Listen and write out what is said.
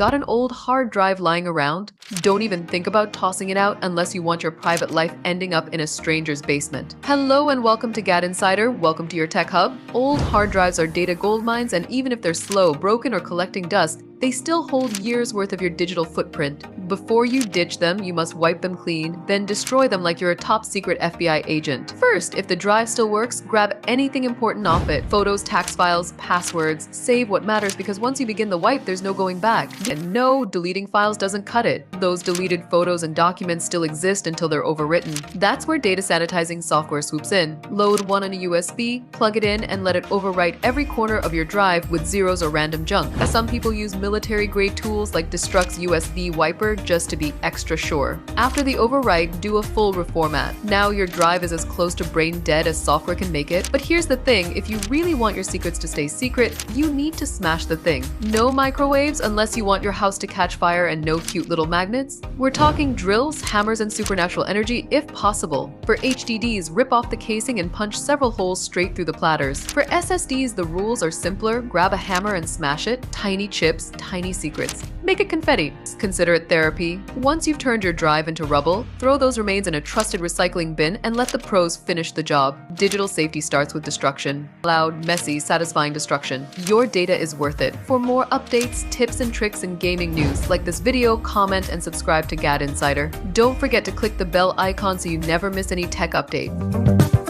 Got an old hard drive lying around? Don't even think about tossing it out unless you want your private life ending up in a stranger's basement. Hello and welcome to GadInsider. Welcome to your tech hub. Old hard drives are data gold mines, and even if they're slow, broken, or collecting dust, they still hold years worth of your digital footprint. Before you ditch them, you must wipe them clean, then destroy them like you're a top secret FBI agent. First, if the drive still works, grab anything important off it. Photos, tax files, passwords. Save what matters, because once you begin the wipe, there's no going back. And no, deleting files doesn't cut it. Those deleted photos and documents still exist until they're overwritten. That's where data sanitizing software swoops in. Load one on a USB, plug it in, and let it overwrite every corner of your drive with zeros or random junk. Some people use military-grade tools like Destruct's USB wiper just to be extra sure. After the overwrite, do a full reformat. Now your drive is as close to brain dead as software can make it. But here's the thing, if you really want your secrets to stay secret, you need to smash the thing. No microwaves unless you want your house to catch fire, and no cute little magnets. We're talking drills, hammers, and supernatural energy if possible. For HDDs, rip off the casing and punch several holes straight through the platters. For SSDs, the rules are simpler. Grab a hammer and smash it. Tiny chips, tiny secrets. Make it confetti. Consider it therapy. Once you've turned your drive into rubble, throw those remains in a trusted recycling bin and let the pros finish the job. Digital safety starts with destruction. Loud, messy, satisfying destruction. Your data is worth it. For more updates, tips, and tricks in gaming news, like this video, comment, and subscribe to GadInsider. Don't forget to click the bell icon so you never miss any tech update.